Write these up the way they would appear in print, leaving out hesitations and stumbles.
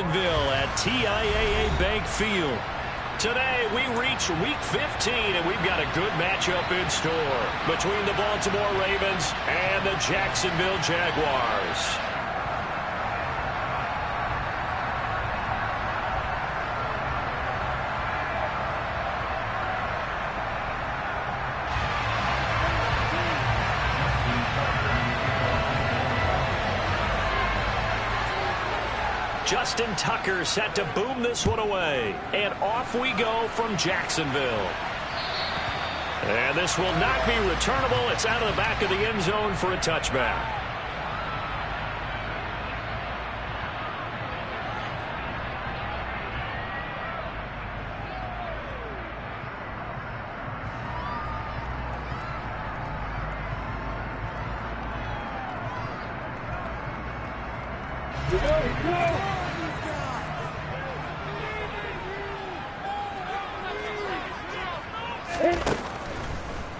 Jacksonville at TIAA Bank Field. Today, we reach Week 15, and we've got a good matchup in store between the Baltimore Ravens and the Jacksonville Jaguars. Justin Tucker set to boom this one away. And off we go from Jacksonville. And this will not be returnable. It's out of the back of the end zone for a touchback.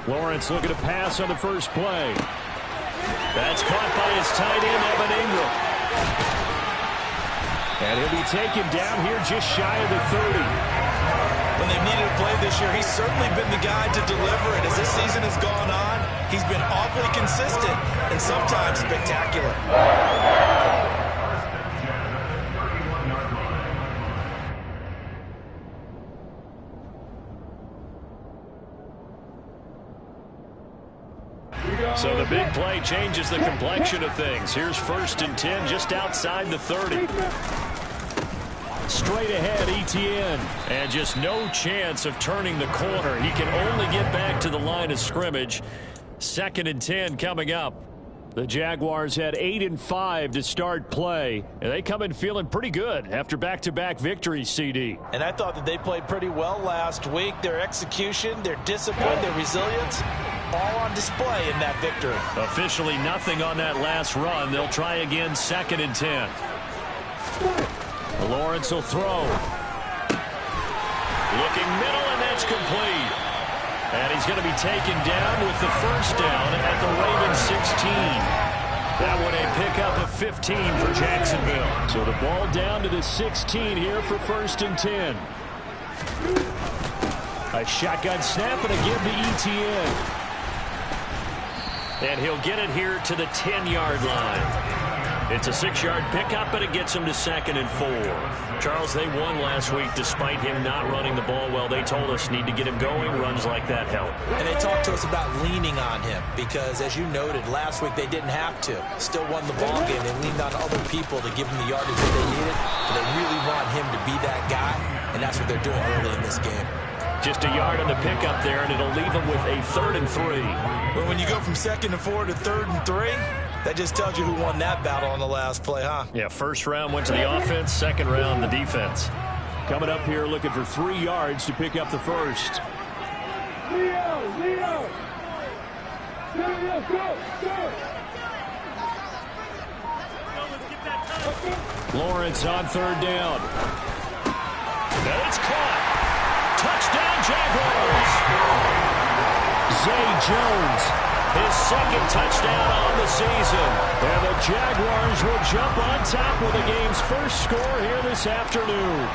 Lawrence looking to pass on the first play. That's caught by his tight end, Evan Ingram. And he'll be taken down here just shy of the 30. When they've needed a play this year, he's certainly been the guy to deliver it. As this season has gone on, he's been awfully consistent and sometimes spectacular. So the big play changes the complexion of things. Here's 1st and 10 just outside the 30. Straight ahead, Etienne. And just no chance of turning the corner. He can only get back to the line of scrimmage. 2nd and 10 coming up. The Jaguars had 8 and 5 to start play, and they come in feeling pretty good after back-to-back victories, CD. And I thought that they played pretty well last week. Their execution, their discipline, their resilience, all on display in that victory. Officially nothing on that last run. They'll try again, 2nd and 10. Lawrence will throw. Looking middle, and that's complete. And he's going to be taken down with the first down at the Ravens 16. That one a pickup of 15 for Jacksonville. So the ball down to the 16 here for 1st and 10. A shotgun snap and a give to Etienne. And he'll get it here to the 10-yard line. It's a 6-yard pickup, but it gets him to 2nd and 4. Charles, they won last week despite him not running the ball well. They told us need to get him going. Runs like that help. And they talked to us about leaning on him because, as you noted, last week they didn't have to. Still won the ball game. They leaned on other people to give them the yardage that they needed. But they really want him to be that guy, and that's what they're doing early in this game. Just a yard on the pickup there, and it'll leave them with a 3rd and 3. But when you go from 2nd and 4 to 3rd and 3, that just tells you who won that battle on the last play, huh? Yeah, first round went to the offense, second round the defense. Coming up here looking for 3 yards to pick up the first. Leo, go. Lawrence on 3rd down. And it's caught. Touchdown, Jaguars. Zay Jones, his 2nd touchdown on the season. And the Jaguars will jump on top with the game's first score here this afternoon.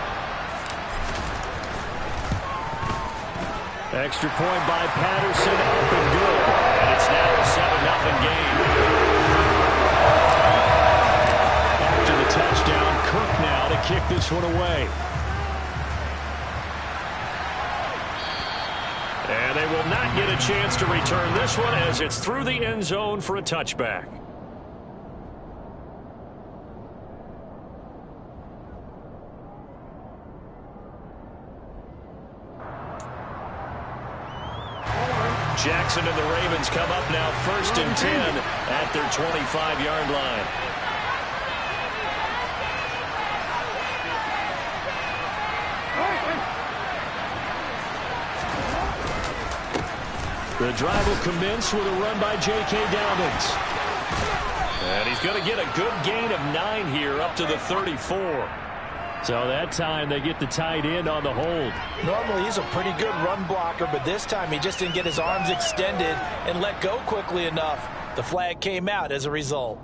Extra point by Patterson, up and good. And it's now a 7-0 game. After the touchdown, Kirk now to kick this one away. And they will not get a chance to return this one as it's through the end zone for a touchback. Jackson and the Ravens come up now 1st and 10 at their 25-yard line. The drive will commence with a run by J.K. Dobbins. And he's going to get a good gain of 9 here up to the 34. So that time they get the tight end on the hold. Normally he's a pretty good run blocker, but this time he just didn't get his arms extended and let go quickly enough. The flag came out as a result.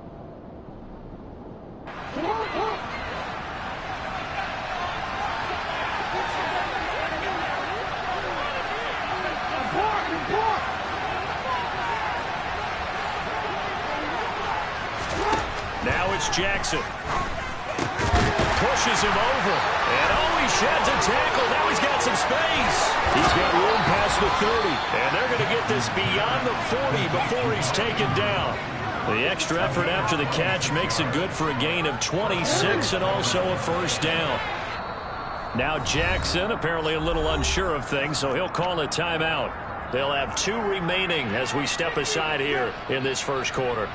It's Jackson. Pushes him over. And he sheds a tackle. Now he's got some space. He's got room past the 30. And they're going to get this beyond the 40 before he's taken down. The extra effort after the catch makes it good for a gain of 26 and also a first down. Now Jackson apparently a little unsure of things, so he'll call a timeout. They'll have 2 remaining as we step aside here in this first quarter.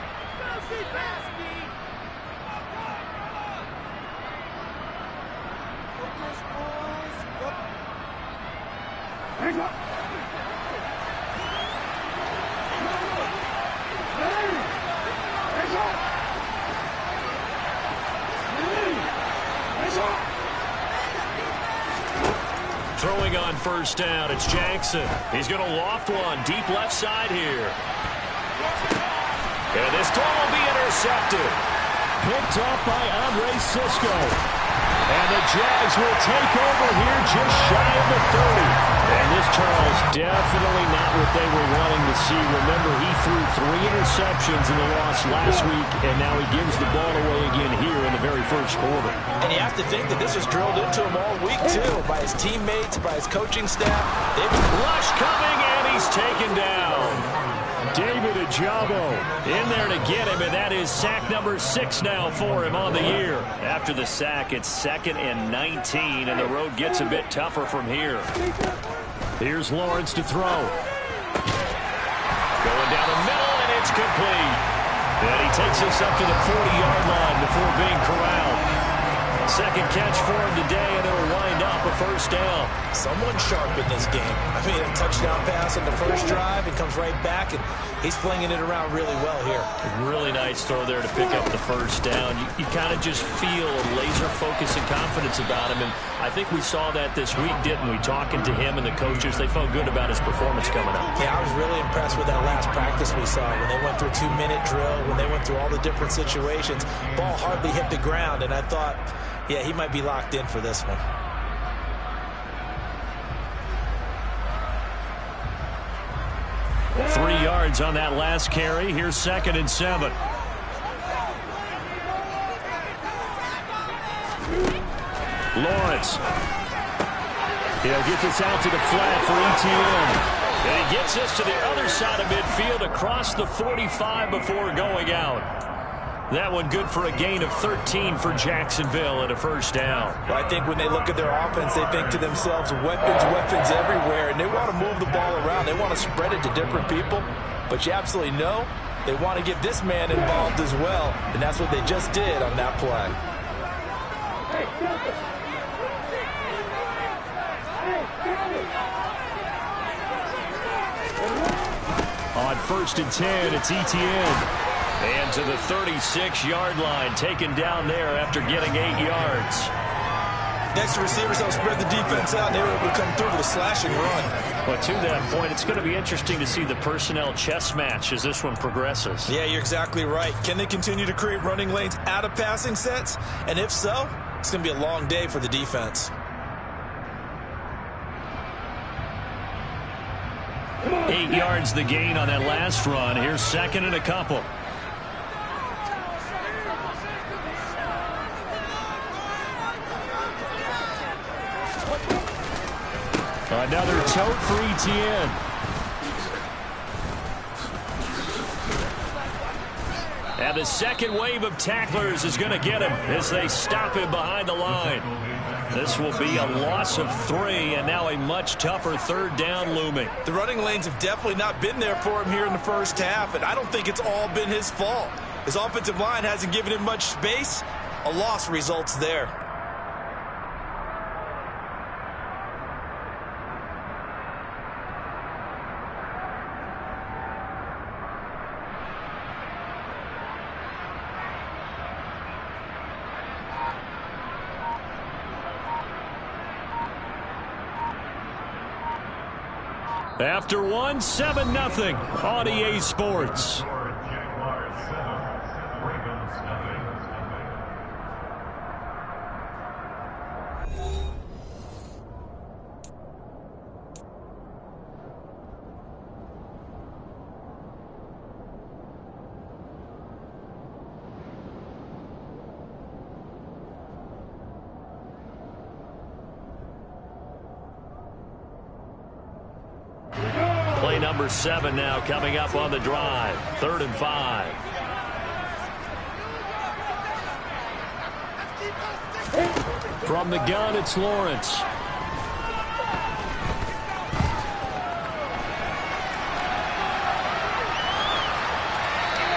Throwing on first down, it's Jackson. He's going to loft one deep left side here. And this throw will be intercepted. Picked up by Andre Cisco. And the Jags will take over here just shy of the 30. And this, Charles, definitely not what they were wanting to see. Remember, he threw 3 interceptions in the loss last week, and now he gives the ball away again here in the very first quarter. And you have to think that this was drilled into him all week, too, by his teammates, by his coaching staff. Rush coming, and he's taken down. David Ajabo in there to get him, and that is sack number 6 now for him on the year. After the sack, it's 2nd and 19, and the road gets a bit tougher from here. Here's Lawrence to throw. Going down the middle, and it's complete. And he takes us up to the 40-yard line before being corralled. Second catch for him today, and it'll wind up a first down. Someone sharp in this game. I mean, a touchdown pass on the first drive. It comes right back, and he's flinging it around really well here. Really nice throw there to pick up the first down. You kind of just feel a laser focus and confidence about him, and I think we saw that this week, didn't we? Talking to him and the coaches, they felt good about his performance coming up. Yeah, I was really impressed with that last practice we saw when they went through a 2-minute drill, when they went through all the different situations. Ball hardly hit the ground, and I thought, yeah, he might be locked in for this one. Three yards on that last carry. Here's 2nd and 7. Lawrence. He'll get this out to the flat for ETN. And he gets us to the other side of midfield across the 45 before going out. That one good for a gain of 13 for Jacksonville and a first down. Well, I think when they look at their offense, they think to themselves, weapons everywhere, and they want to move the ball around. They want to spread it to different people, but you absolutely know they want to get this man involved as well, and that's what they just did on that play. On 1st and 10, it's ETN. And to the 36-yard line, taken down there after getting 8 yards. Next, the receivers help spread the defense out, and they were able to come through with a slashing run. But to that point, it's going to be interesting to see the personnel chess match as this one progresses. Yeah, you're exactly right. Can they continue to create running lanes out of passing sets? And if so, it's going to be a long day for the defense. 8 yards the gain on that last run. Here's 2nd and a couple. Another tote for ETN. And the second wave of tacklers is going to get him as they stop him behind the line. This will be a loss of 3, and now a much tougher 3rd down looming. The running lanes have definitely not been there for him here in the first half, and I don't think it's all been his fault. His offensive line hasn't given him much space. A loss results there. After one, 7-0 on EA Sports. number 7 now coming up on the drive. 3rd and 5. From the gun, it's Lawrence.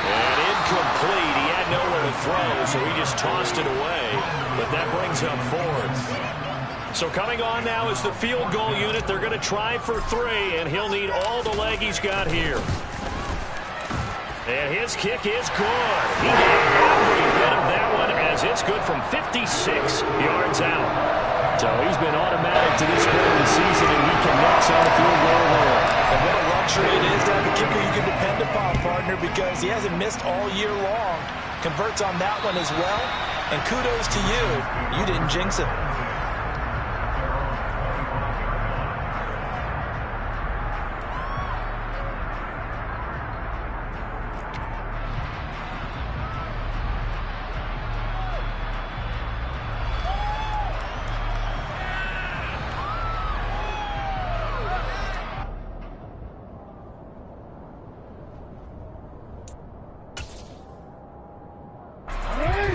And incomplete. He had nowhere to throw, so he just tossed it away. But that brings up 4th. So coming on now is the field goal unit. They're going to try for 3, and he'll need all the leg he's got here. And his kick is good. He got every bit of that one as it's good from 56 yards out. So he's been automatic to this point of the season, and he connects on the field goal hole. And what a luxury it is to have a kicker you can depend upon, partner, because he hasn't missed all year long. Converts on that one as well. And kudos to you. You didn't jinx it.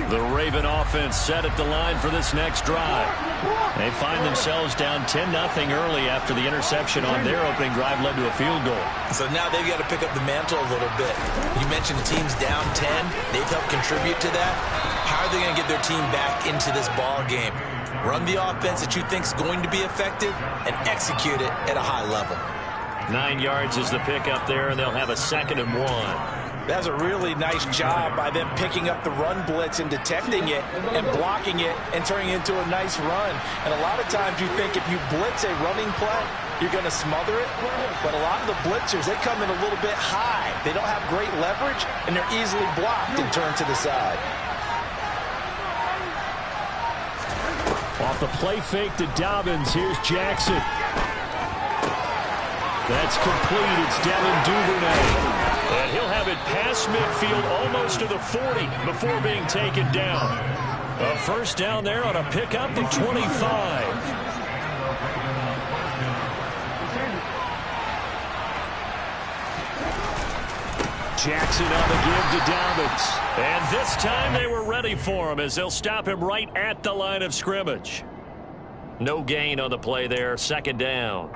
The Raven offense set at the line for this next drive. They find themselves down 10-0 early after the interception on their opening drive led to a field goal. So now they've got to pick up the mantle a little bit. You mentioned the team's down 10. They've helped contribute to that. How are they going to get their team back into this ball game? Run the offense that you think is going to be effective and execute it at a high level. 9 yards is the pickup there, and they'll have a 2nd and 1. That's a really nice job by them picking up the run blitz and detecting it and blocking it and turning it into a nice run. And a lot of times you think if you blitz a running play, you're going to smother it. But a lot of the blitzers, they come in a little bit high. They don't have great leverage, and they're easily blocked and turned to the side. Off the play fake to Dobbins, here's Jackson. That's complete. It's Devin Duvernay. And he'll have it past midfield almost to the 40 before being taken down. A first down there on a pickup of 25. Jackson on the give to Dobbins. And this time they were ready for him as they'll stop him right at the line of scrimmage. No gain on the play there. 2nd down.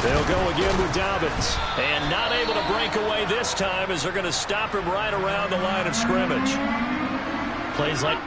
They'll go again with Dobbins. And not able to break away this time as they're going to stop him right around the line of scrimmage. Plays like...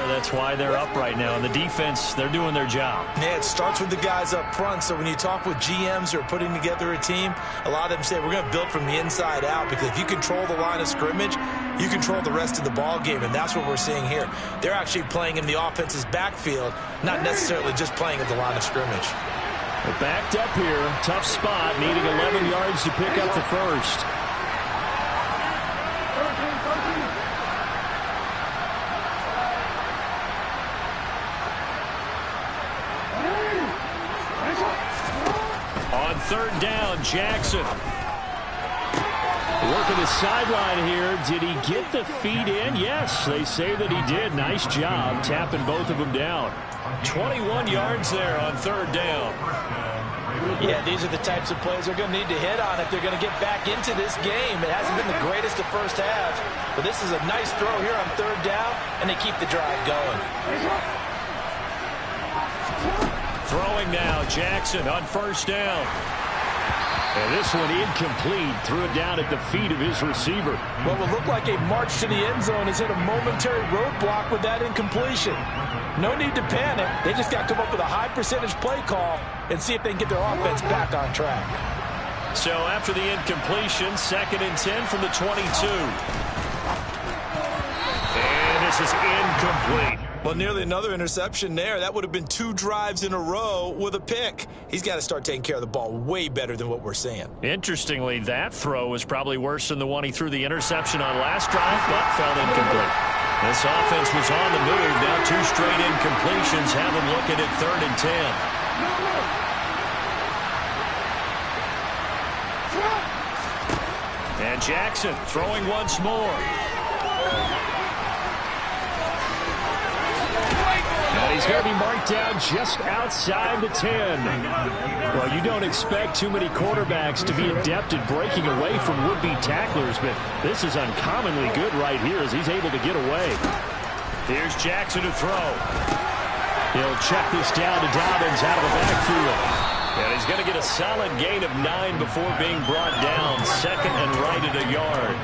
That's why they're up right now. And the defense, they're doing their job. Yeah, it starts with the guys up front. So when you talk with GMs who are putting together a team, a lot of them say we're going to build from the inside out, because if you control the line of scrimmage, you control the rest of the ball game, and that's what we're seeing here. They're actually playing in the offense's backfield, not necessarily just playing at the line of scrimmage. Well, backed up here, tough spot, needing 11 yards to pick up the first. On 3rd down, Jackson. Working the sideline here. Did he get the feet in? Yes, they say that he did. Nice job tapping both of them down. 21 yards there on 3rd down. Yeah, these are the types of plays they're going to need to hit on if they're going to get back into this game. It hasn't been the greatest of first halves, but this is a nice throw here on 3rd down, and they keep the drive going. Throwing now, Jackson on 1st down. And this one incomplete. Threw it down at the feet of his receiver. What will look like a march to the end zone has hit a momentary roadblock with that incompletion. No need to panic. They just got to come up with a high percentage play call and see if they can get their offense back on track. So after the incompletion, 2nd and 10 from the 22. And this is incomplete. Well, nearly another interception there. That would have been 2 drives in a row with a pick. He's got to start taking care of the ball way better than what we're seeing. Interestingly, that throw was probably worse than the one he threw the interception on last drive, but fell incomplete. This offense was on the move. Now 2 straight incompletions have him looking at 3rd and 10. And Jackson throwing once more. And he's going to be marked down just outside the 10. Well, you don't expect too many quarterbacks to be adept at breaking away from would-be tacklers, but this is uncommonly good right here as he's able to get away. Here's Jackson to throw. He'll check this down to Dobbins out of the backfield. And he's going to get a solid gain of 9 before being brought down. 2nd and right at a yard.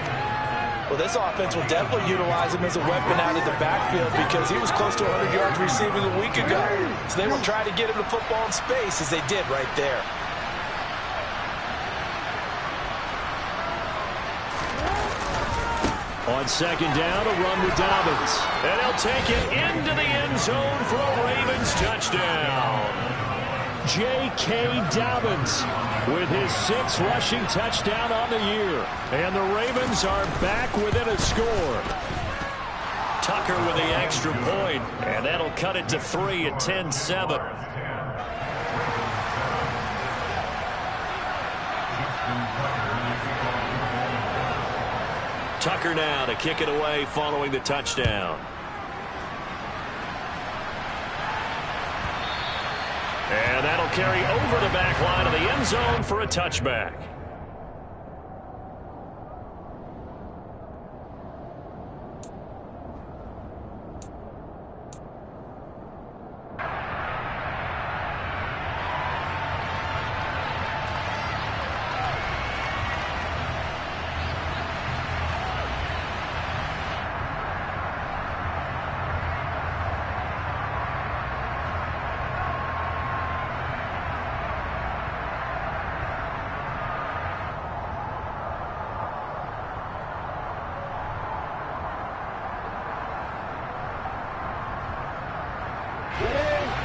Well, this offense will definitely utilize him as a weapon out of the backfield because he was close to 100 yards receiving a week ago. So they will try to get him the football in space as they did right there. On 2nd down, a run with Dobbins. And he'll take it into the end zone for a Ravens touchdown. J.K. Dobbins with his 6th rushing touchdown on the year. And the Ravens are back within a score. Tucker with the extra point, and that'll cut it to 3 at 10-7. Tucker now to kick it away following the touchdown. And that'll carry over the back line of the end zone for a touchback.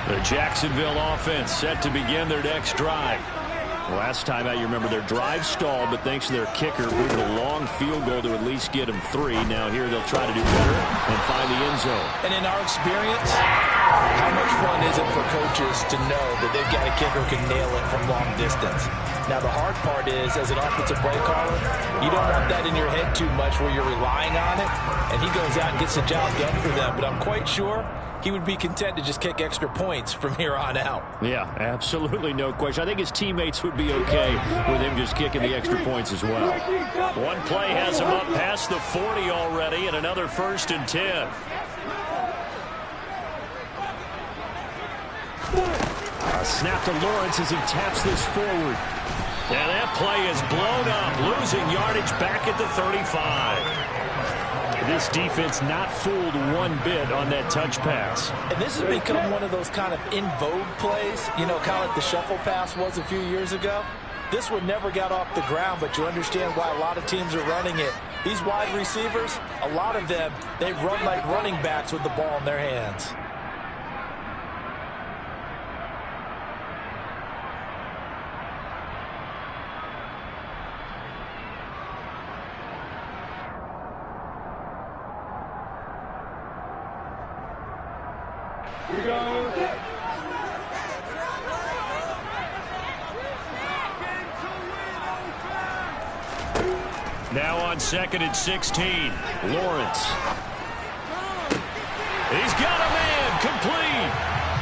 The Jacksonville offense set to begin their next drive. Last time out, you remember their drive stalled, but thanks to their kicker, moved a long field goal to at least get them 3. Now here they'll try to do better and find the end zone. And in our experience, how much fun is it for coaches to know that they've got a kicker who can nail it from long distance? Now the hard part is, as an offensive play caller, you don't want that in your head too much where you're relying on it, and he goes out and gets the job done for them. But I'm quite sure he would be content to just kick extra points from here on out. Yeah, absolutely no question. I think his teammates would be okay with him just kicking the extra points as well. One play has him up past the 40 already, and another 1st and 10. A snap to Lawrence as he taps this forward. Now that play is blown up, losing yardage back at the 35. This defense not fooled one bit on that touch pass. And this has become one of those kind of in vogue plays, you know, kind of like the shuffle pass was a few years ago. This one never got off the ground, but you understand why a lot of teams are running it. These wide receivers, a lot of them, they run like running backs with the ball in their hands. Now on 2nd and 16, Lawrence. He's got a man, complete.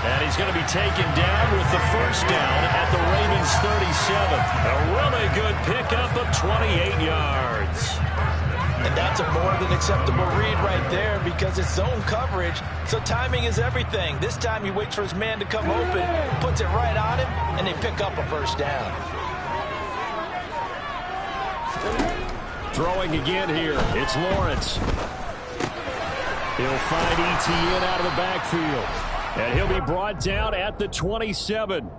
And he's going to be taken down with the 1st down at the Ravens 37. A really good pickup of 28 yards. And that's a more than acceptable read right there because it's zone coverage, so timing is everything. This time he waits for his man to come open, puts it right on him, and they pick up a 1st down. Throwing again here. It's Lawrence. He'll find ETN out of the backfield. And he'll be brought down at the 27.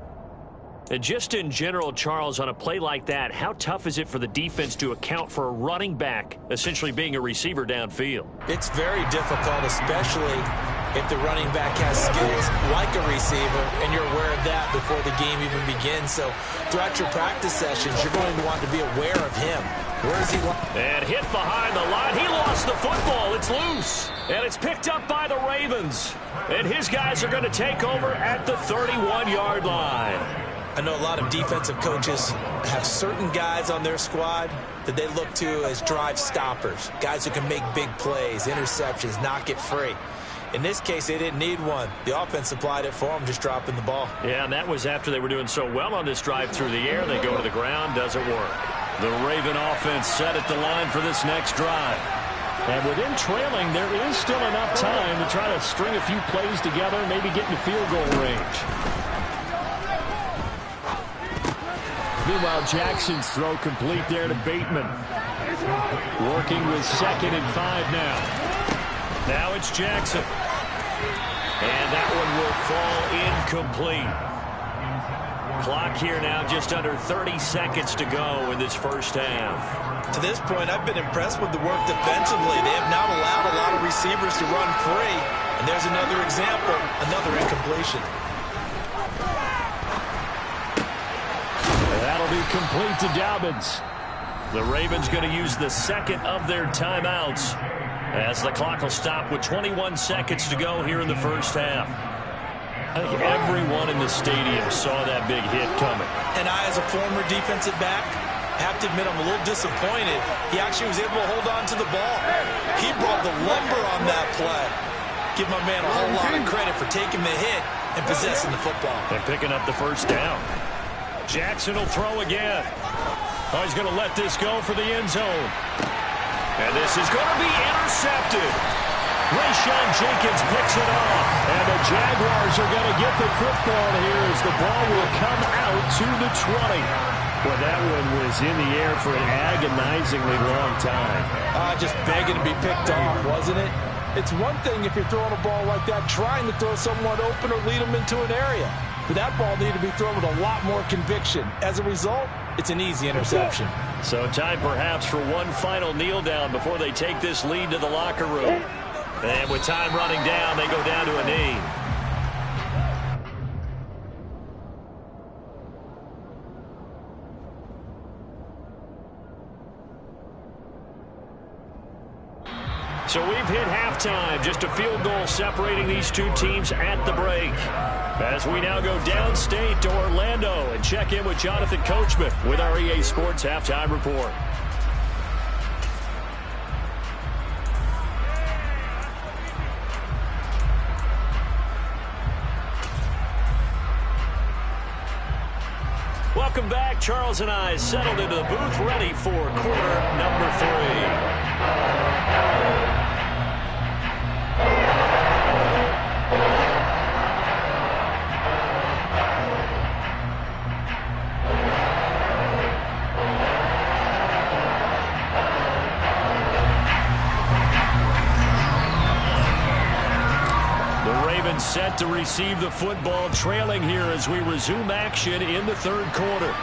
And just in general, Charles, on a play like that, how tough is it for the defense to account for a running back essentially being a receiver downfield? It's very difficult, especially if the running back has skills like a receiver, and you're aware of that before the game even begins. So throughout your practice sessions, you're going to want to be aware of him. Where is he? And hit behind the line. He lost the football. It's loose. And it's picked up by the Ravens. And his guys are going to take over at the 31-yard line. I know a lot of defensive coaches have certain guys on their squad that they look to as drive stoppers, guys who can make big plays, interceptions, knock it free. In this case, they didn't need one. The offense supplied it for them, just dropping the ball. Yeah, and that was after they were doing so well on this drive through the air. They go to the ground, doesn't work. The Raven offense set at the line for this next drive. And within trailing, there is still enough time to try to string a few plays together, maybe get into field goal range. Meanwhile, Jackson's throw complete there to Bateman. Working with 2nd and 5 now. Now it's Jackson. And that one will fall incomplete. Clock here now just under 30 seconds to go in this first half. To this point, I've been impressed with the work defensively. They have not allowed a lot of receivers to run free. And there's another example, another incompletion. That'll be complete to Dobbins. The Ravens going to use the second of their timeouts as the clock will stop with 21 seconds to go here in the first half. I think everyone in the stadium saw that big hit coming. And I, as a former defensive back, have to admit I'm a little disappointed. He actually was able to hold on to the ball. He brought the lumber on that play. Give my man a whole lot of credit for taking the hit and possessing the football. And picking up the first down. Jackson will throw again. Oh, he's going to let this go for the end zone. And this is going to be intercepted. Rayshon Jenkins picks it off. And the Jaguars are going to get the football here as the ball will come out to the 20. Well, that one was in the air for an agonizingly long time. Just begging to be picked off, wasn't it? It's one thing if you're throwing a ball like that, trying to throw someone open or lead them into an area. But that ball needed to be thrown with a lot more conviction. As a result, it's an easy interception. So time perhaps for one final kneel down before they take this lead to the locker room. And with time running down, they go down to a knee. So we've hit halftime, just a field goal separating these two teams at the break. As we now go downstate to Orlando and check in with Jonathan Coachman with our EA Sports Halftime Report. Welcome back. Charles and I settled into the booth, ready for quarter number 3. Set to receive the football, trailing here as we resume action in the third quarter.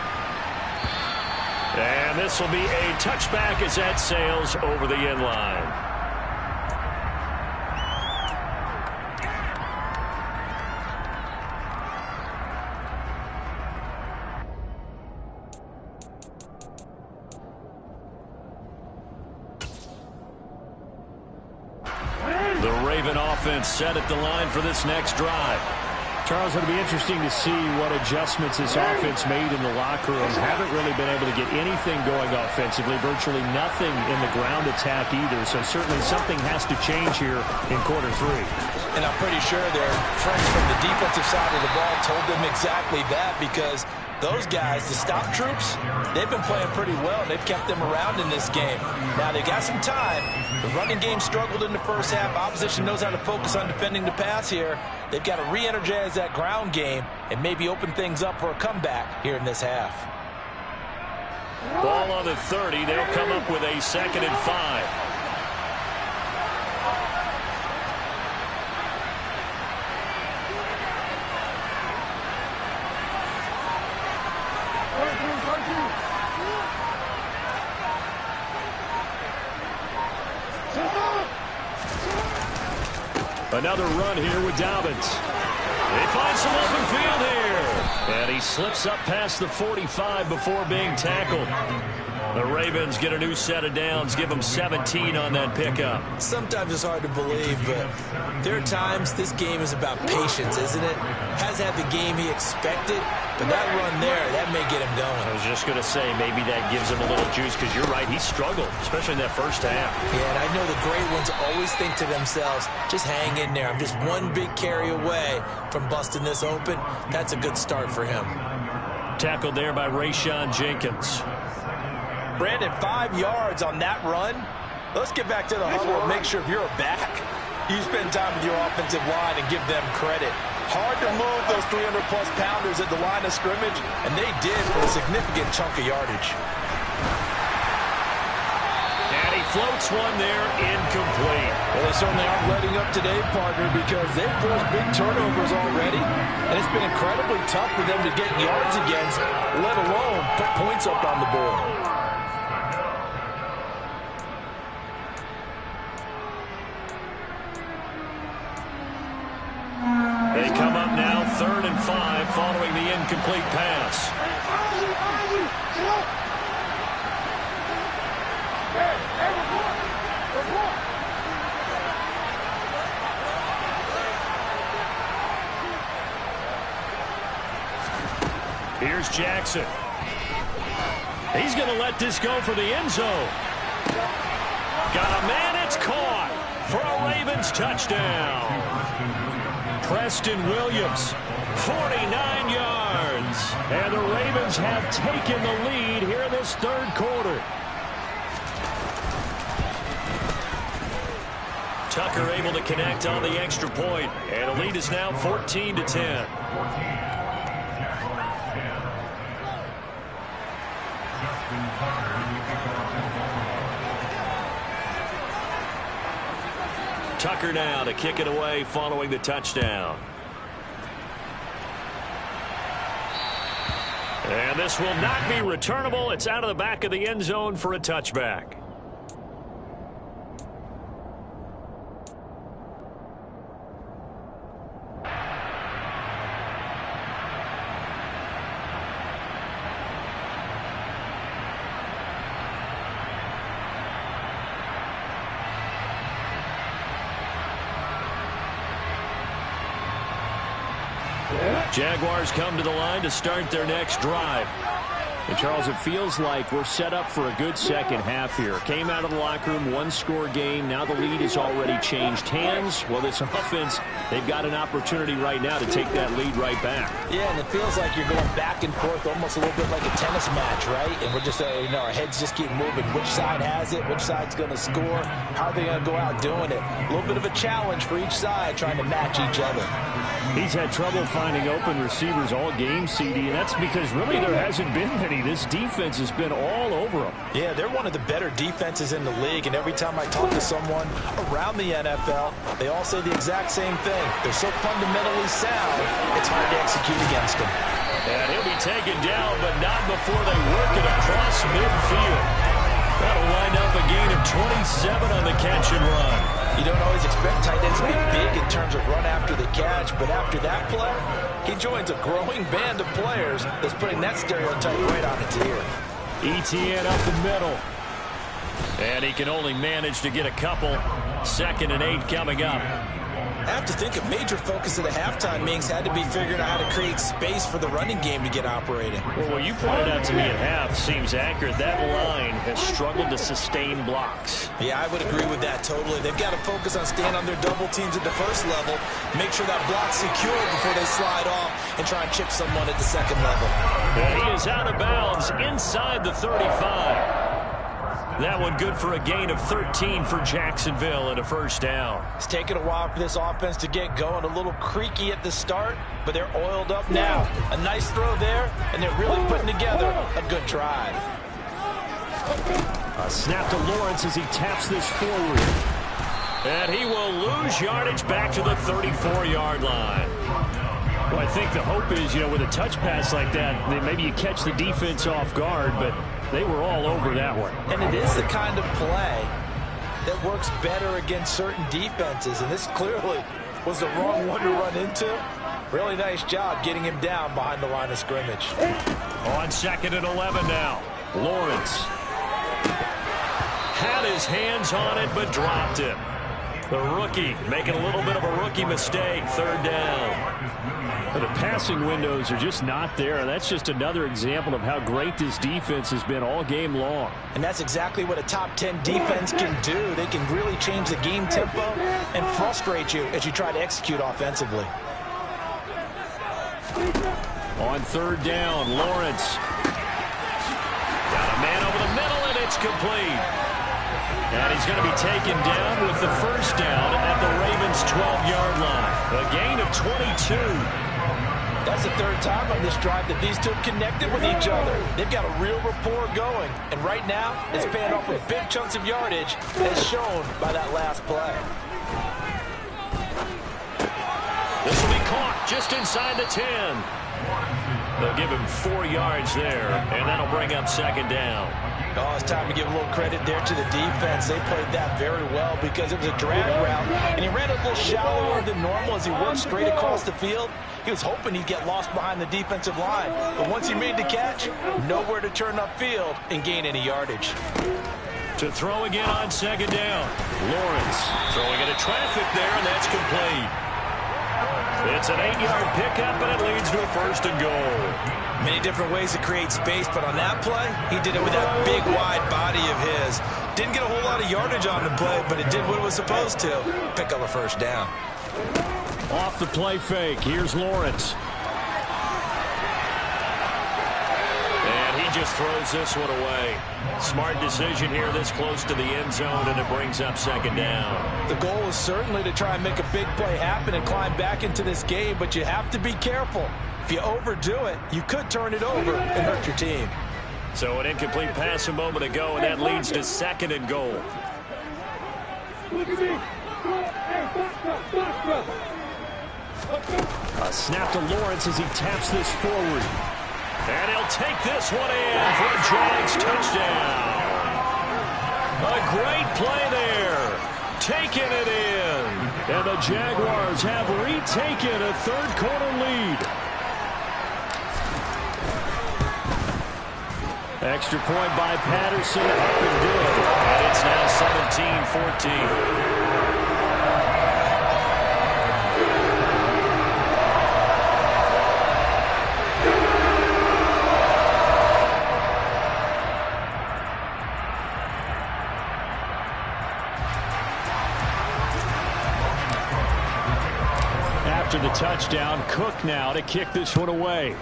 And this will be a touchback as that sails over the end line. Set at the line for this next drive. Charles, it'll be interesting to see what adjustments this offense made in the locker room. Haven't really been able to get anything going offensively, virtually nothing in the ground attack either, so certainly something has to change here in quarter 3. And I'm pretty sure their friends from the defensive side of the ball told them exactly that, because those guys, the stop troops, they've been playing pretty well, and they've kept them around in this game. Now, they got some time. The running game struggled in the first half. Opposition knows how to focus on defending the pass here. They've got to re-energize that ground game and maybe open things up for a comeback here in this half. Ball on the 30. They'll come up with a 2nd and 5. Another run here with Dobbins. They find some open field here. And he slips up past the 45 before being tackled. The Ravens get a new set of downs, give them 17 on that pickup. Sometimes it's hard to believe, but there are times this game is about patience, isn't it? Has had the game he expected, but that run there, that may get him going. I was just going to say, maybe that gives him a little juice, because you're right, he struggled, especially in that first half. Yeah, and I know the great ones always think to themselves, just hang in there. I'm just one big carry away from busting this open. That's a good start for him. Tackled there by Rayshon Jenkins. Brandon, 5 yards on that run. Let's get back to the huddle and make sure if you're a back, you spend time with your offensive line and give them credit. Hard to move those 300-plus pounders at the line of scrimmage, and they did for a significant chunk of yardage. And he floats one there, incomplete. Well, they certainly aren't letting up today, partner, because they've forced big turnovers already, and it's been incredibly tough for them to get yards against, let alone put points up on the board. They come up now 3rd and 5 following the incomplete pass. Here's Jackson. He's going to let this go for the end zone. Got a man, it's caught for a Ravens touchdown. Preston Williams, 49 yards. And the Ravens have taken the lead here in this 3rd quarter. Tucker able to connect on the extra point. And the lead is now 14-10. Tucker now to kick it away following the touchdown. And this will not be returnable. It's out of the back of the end zone for a touchback. Jaguars come to the line to start their next drive. And Charles, it feels like we're set up for a good second half here. Came out of the locker room, 1-score game. Now the lead has already changed hands. Well, this offense, they've got an opportunity right now to take that lead right back. Yeah, and it feels like you're going back and forth, almost a little bit like a tennis match, right? And we're just, our heads just keep moving. Which side has it? Which side's going to score? How are they going to go out doing it? A little bit of a challenge for each side, trying to match each other. He's had trouble finding open receivers all game, CD, and that's because really there hasn't been many. This defense has been all over them. Yeah, they're one of the better defenses in the league, and every time I talk to someone around the NFL, they all say the exact same thing. They're so fundamentally sound, it's hard to execute against them. And he'll be taken down, but not before they work it across midfield. That'll wind up a gain of 27 on the catch and run. You don't always expect tight ends to be big in terms of run after the catch, but after that play, he joins a growing band of players that's putting that stereotype right on its ear. ETN up the middle. And he can only manage to get a couple. 2nd and 8 coming up. I have to think a major focus of the halftime meetings had to be figuring out how to create space for the running game to get operating. Well, what you pointed out to me at half seems accurate. That line has struggled to sustain blocks. Yeah, I would agree with that totally. They've got to focus on staying on their double teams at the first level, make sure that block's secure before they slide off and try and chip someone at the second level. And he is out of bounds inside the 35. That one good for a gain of 13 for Jacksonville and a first down. It's taken a while for this offense to get going. A little creaky at the start, but they're oiled up now. A nice throw there, and they're really putting together a good drive. A snap to Lawrence as he taps this forward. And he will lose yardage back to the 34-yard line. Well, I think the hope is, with a touch pass like that, that maybe you catch the defense off guard, but they were all over that one. And it is the kind of play that works better against certain defenses, and this clearly was the wrong one to run into. Really nice job getting him down behind the line of scrimmage. On 2nd and 11 now. Lawrence Had his hands on it, but dropped it. The rookie making a little bit of a rookie mistake. 3rd down. The passing windows are just not there. That's just another example of how great this defense has been all game long. And that's exactly what a top 10 defense can do. They can really change the game tempo and frustrate you as you try to execute offensively. On 3rd down, Lawrence. Got a man over the middle, and it's complete. And he's going to be taken down with the 1st down at the Ravens' 12-yard line. A gain of 22. That's the 3rd time on this drive that these two have connected with each other. They've got a real rapport going. And right now, it's paying off with big chunks of yardage, as shown by that last play. This will be caught just inside the 10. They'll give him 4 yards there, and that'll bring up 2nd down. Oh, it's time to give a little credit there to the defense. They played that very well because it was a drag route, and he ran a little shallower than normal as he worked straight across the field. He was hoping he'd get lost behind the defensive line, but once he made the catch, nowhere to turn upfield and gain any yardage. To throw again on 2nd down. Lawrence throwing into traffic there, and that's complete. It's an 8-yard pickup, and it leads to a 1st and goal. Many different ways to create space, but on that play, he did it with that big, wide body of his. Didn't get a whole lot of yardage on the play, but it did what it was supposed to. Pick up a 1st down. Off the play fake, here's Lawrence. And he just throws this one away. Smart decision here this close to the end zone, and it brings up 2nd down. The goal is certainly to try and make a big play happen and climb back into this game, but you have to be careful. If you overdo it, you could turn it over and hurt your team. So an incomplete pass a moment ago, and that leads to 2nd and goal. A snap to Lawrence as he taps this forward. And he'll take this one in for a Jags touchdown. A great play there. Taking it in. And the Jaguars have retaken a 3rd quarter lead. Extra point by Patterson, up and good. And it's now 17-14. After the touchdown, Cook now to kick this one away.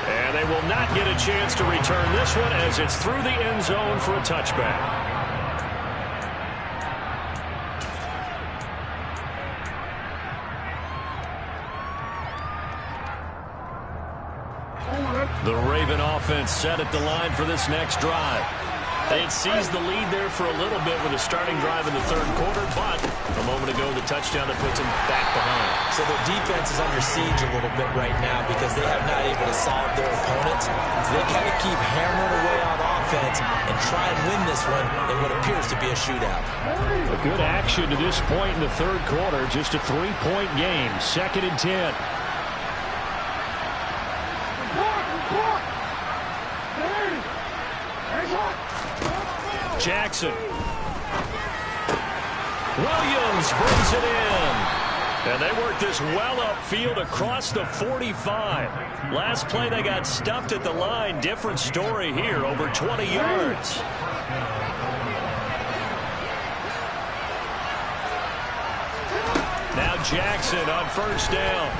And they will not get a chance to return this one as it's through the end zone for a touchback. The Raven offense set at the line for this next drive. They had seized the lead there for a little bit with a starting drive in the 3rd quarter, but a moment ago the touchdown that puts them back behind. So their defense is under siege a little bit right now because they have not able to solve their opponents. So they kind of keep hammering away on offense and try and win this one in what appears to be a shootout. A good action to this point in the 3rd quarter. Just a 3-point game. 2nd and 10. Jackson. Williams brings it in. And they work this well upfield across the 45. Last play they got stuffed at the line. Different story here, over 20 yards. Now Jackson on 1st down.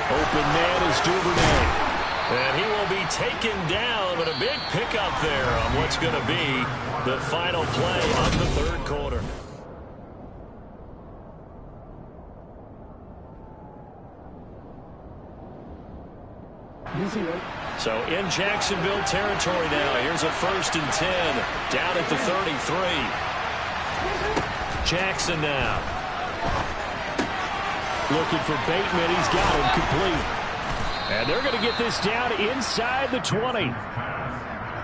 Open man is Duvernay. And he will be taken down, but a big pickup there on what's going to be the final play of the 3rd quarter. So in Jacksonville territory now. Here's a 1st and 10 down at the 33. Jackson now. Looking for Bateman. He's got him complete. And they're going to get this down inside the 20.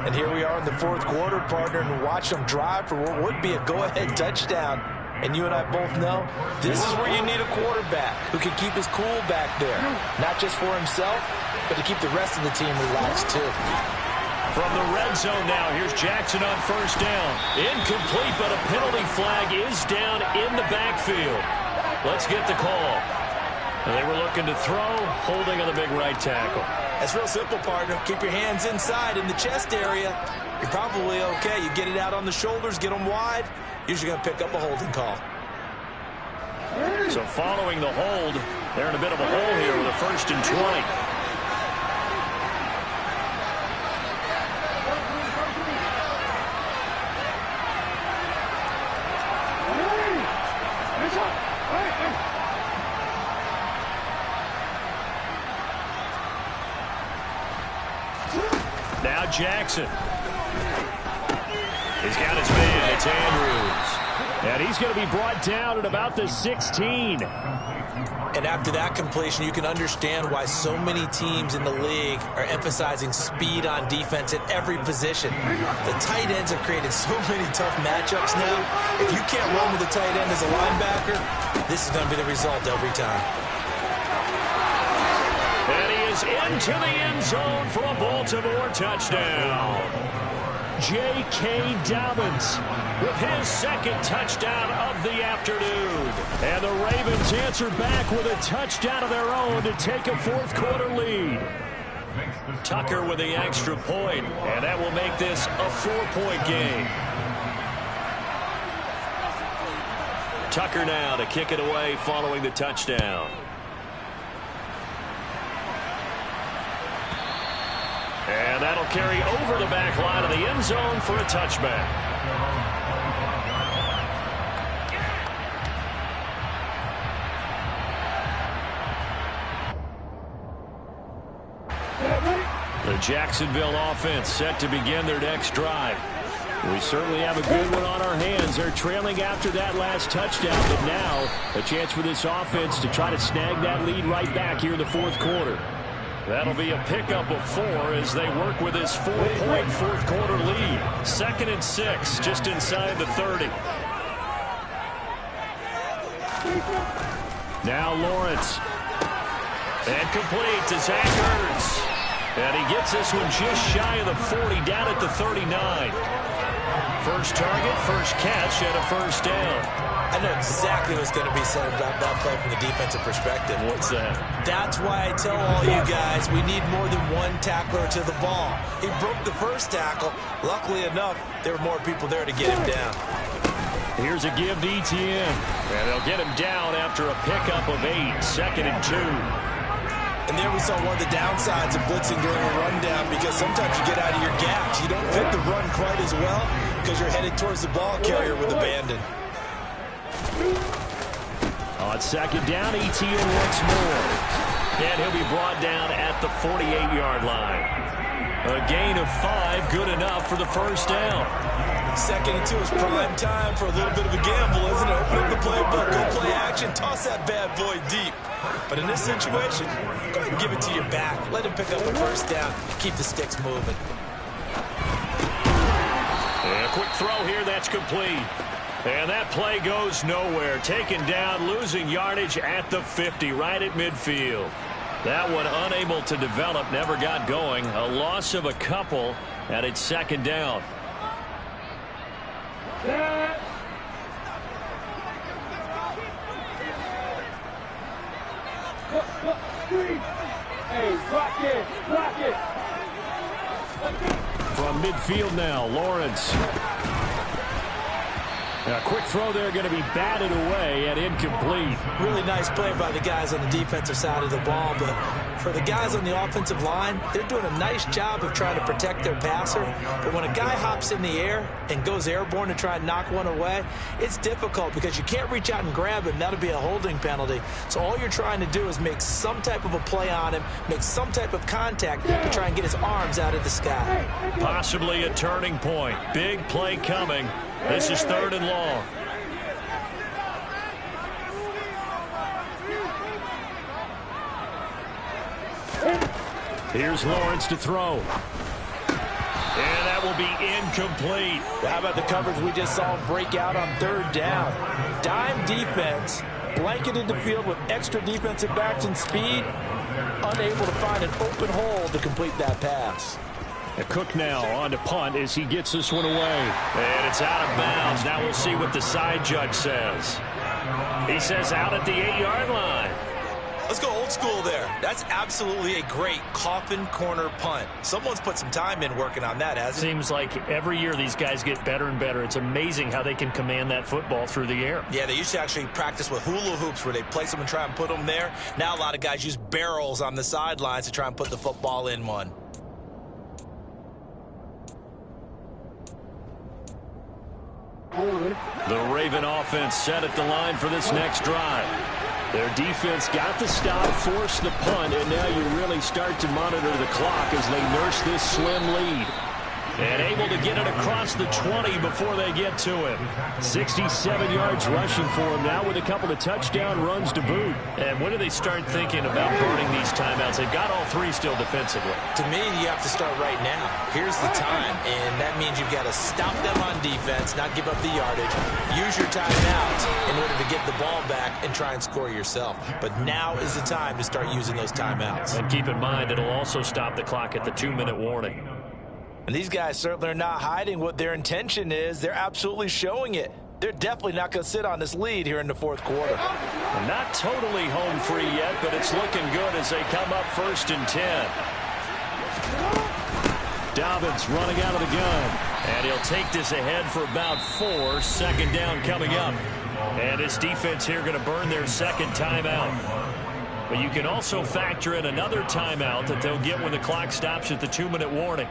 And here we are in the 4th quarter, partner, and watch them drive for what would be a go-ahead touchdown. And you and I both know this is where you need a quarterback who can keep his cool back there. Not just for himself, but to keep the rest of the team relaxed, too. From the red zone now, here's Jackson on 1st down. Incomplete, but a penalty flag is down in the backfield. Let's get the call. They were looking to throw, holding on the big right tackle. That's real simple, partner. Keep your hands inside in the chest area. You're probably okay. You get it out on the shoulders, get them wide. Usually going to pick up a holding call. So following the hold, they're in a bit of a hole here with a 1st and 20. Now Jackson. He's got his man. It's Andrews. And he's going to be brought down at about the 16. And after that completion, you can understand why so many teams in the league are emphasizing speed on defense at every position. The tight ends have created so many tough matchups now. If you can't run with the tight end as a linebacker, this is going to be the result every time. And he is into the end zone for a Baltimore touchdown. J.K. Dobbins with his 2nd touchdown of the afternoon. And the Ravens answer back with a touchdown of their own to take a 4th quarter lead. Tucker with the extra point, and that will make this a 4-point game. Tucker now to kick it away following the touchdown. And that'll carry over the back line of the end zone for a touchback. The Jacksonville offense set to begin their next drive. We certainly have a good one on our hands. They're trailing after that last touchdown, but now a chance for this offense to try to snag that lead right back here in the 4th quarter. That'll be a pickup of 4 as they work with this 4-point 4th quarter lead. 2nd and 6, just inside the 30. Now Lawrence. And complete to Zach Ertz. And he gets this one just shy of the 40, down at the 39. First target, first catch, and a 1st down. I know exactly what's going to be said about that play from the defensive perspective. What's that? That's why I tell all you guys we need more than one tackler to the ball. He broke the first tackle. Luckily enough, there were more people there to get him down. Here's a give to Etienne. And they'll get him down after a pickup of 8, 2nd and 2. And there we saw one of the downsides of blitzing during a rundown, because sometimes you get out of your gaps. You don't fit the run quite as well because you're headed towards the ball carrier with abandon. On 2nd down, Etienne once more. And he'll be brought down at the 48-yard line. A gain of 5, good enough for the 1st down. 2nd and 2 is prime time for a little bit of a gamble, isn't it? Open up the playbook, go play action, toss that bad boy deep. But in this situation, go ahead and give it to your back. Let him pick up the 1st down. Keep the sticks moving. And a quick throw here, that's complete. And that play goes nowhere. Taken down, losing yardage at the 50, right at midfield. That one unable to develop, never got going. A loss of a couple, and it's 2nd down. From midfield now, Lawrence. A quick throw there, going to be batted away and incomplete. Really nice play by the guys on the defensive side of the ball, but for the guys on the offensive line, they're doing a nice job of trying to protect their passer. But when a guy hops in the air and goes airborne to try and knock one away, it's difficult because you can't reach out and grab him. That'll be a holding penalty. So all you're trying to do is make some type of a play on him, make some type of contact to try and get his arms out of the sky. Possibly a turning point. Big play coming. This is 3rd and long. Here's Lawrence to throw. And that will be incomplete. How about the coverage we just saw break out on 3rd down? Dime defense, blanketed the field with extra defensive backs and speed, unable to find an open hole to complete that pass. Cook now on to punt as he gets this one away. And it's out of bounds. Now we'll see what the side judge says. He says out at the 8-yard line. Let's go old school there. That's absolutely a great coffin corner punt. Someone's put some time in working on that, hasn't it? Seems like every year these guys get better and better. It's amazing how they can command that football through the air. Yeah, they used to actually practice with hula hoops where they place them and try and put them there. Now a lot of guys use barrels on the sidelines to try and put the football in one. The Raven offense set at the line for this next drive. Their defense got the stop, forced the punt, and now you really start to monitor the clock as they nurse this slim lead. And able to get it across the 20 before they get to him. 67 yards rushing for him now with a couple of touchdown runs to boot. And when do they start thinking about burning these timeouts? They've got all 3 still defensively. To me, you have to start right now. Here's the time, and that means you've got to stop them on defense, not give up the yardage. Use your timeouts in order to get the ball back and try and score yourself. But now is the time to start using those timeouts. And keep in mind, it'll also stop the clock at the 2-minute warning. And these guys certainly are not hiding what their intention is. They're absolutely showing it. They're definitely not going to sit on this lead here in the 4th quarter. Not totally home free yet, but it's looking good as they come up 1st and 10. Dobbins running out of the gun. And he'll take this ahead for about 4. 2nd down coming up. And his defense here going to burn their 2nd timeout. But you can also factor in another timeout that they'll get when the clock stops at the 2-minute warning.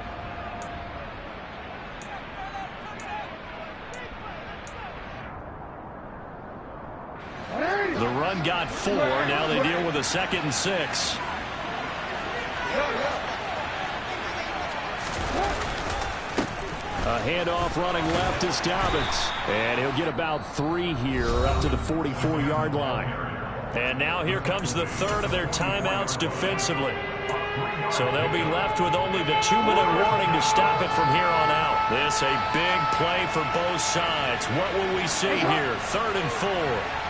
The run got 4. Now they deal with a 2nd and 6. A handoff running left is Dobbins. And he'll get about 3 here up to the 44-yard line. And now here comes the 3rd of their timeouts defensively. So they'll be left with only the 2-minute warning to stop it from here on out. This a big play for both sides. What will we see here? 3rd and 4.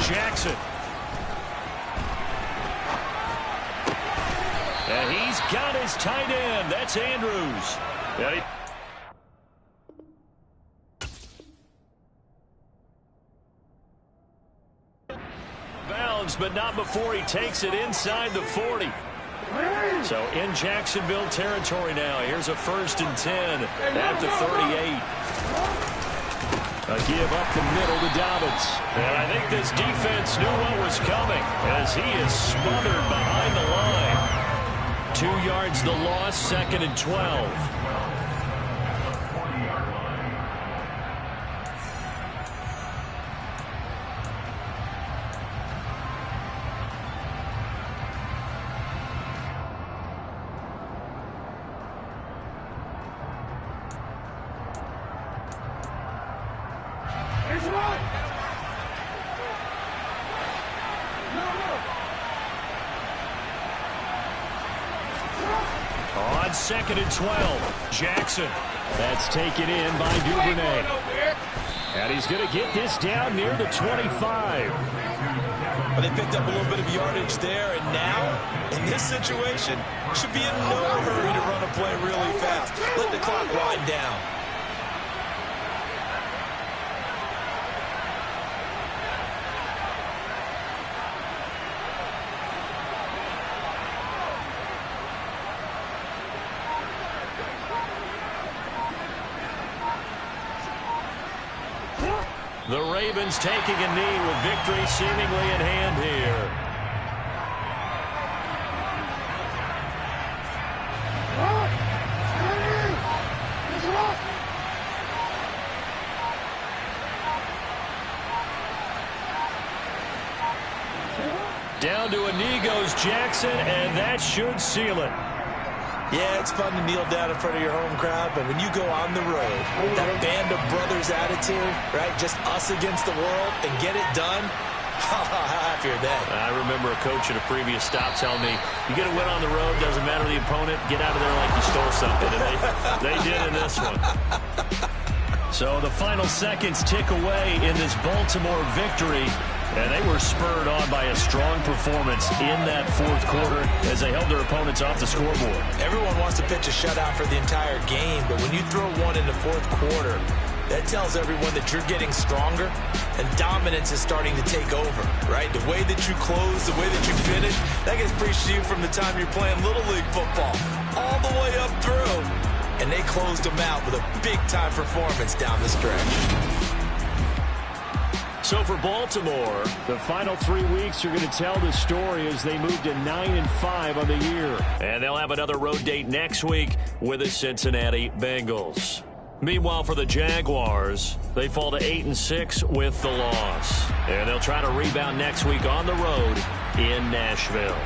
Jackson. And he's got his tight end. That's Andrews. Bounds, but not before he takes it inside the 40. So in Jacksonville territory now. Here's a 1st and 10 at the 38. A give up the middle to Dobbins. And I think this defense knew what was coming as he is smothered behind the line. 2 yards the loss, 2nd and 12. On 2nd and 12, Jackson. That's taken in by Duvernay. And he's going to get this down near the 25. But they picked up a little bit of yardage there, and now, in this situation, should be in no hurry to run a play really fast. Let the clock wind down. The Ravens taking a knee with victory seemingly in hand here. Jackson, and that should seal it. Yeah, it's fun to kneel down in front of your home crowd, but when you go on the road, that band of brothers attitude, right, just us against the world, and get it done, how happy are they? I remember a coach at a previous stop telling me, you get a win on the road, doesn't matter the opponent, get out of there like you stole something. And they did in this one. So the final seconds tick away in this Baltimore victory. And they were spurred on by a strong performance in that fourth quarter as they held their opponents off the scoreboard. Everyone wants to pitch a shutout for the entire game, but when you throw one in the fourth quarter, that tells everyone that you're getting stronger and dominance is starting to take over, right? The way that you close, the way that you finish, that gets preached to you from the time you're playing Little League football all the way up through. And they closed them out with a big-time performance down the stretch. So for Baltimore, the final 3 weeks are going to tell the story as they move to 9-5 on the year. And they'll have another road date next week with the Cincinnati Bengals. Meanwhile, for the Jaguars, they fall to 8-6 with the loss. And they'll try to rebound next week on the road in Nashville.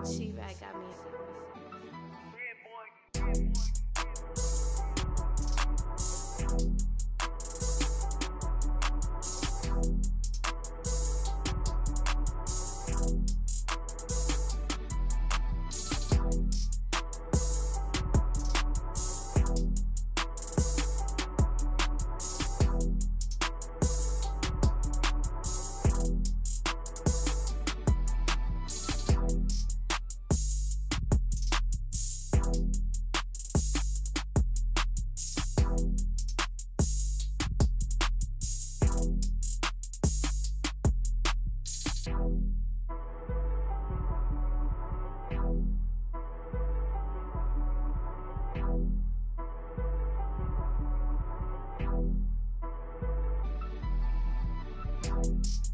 She-Rag got me. You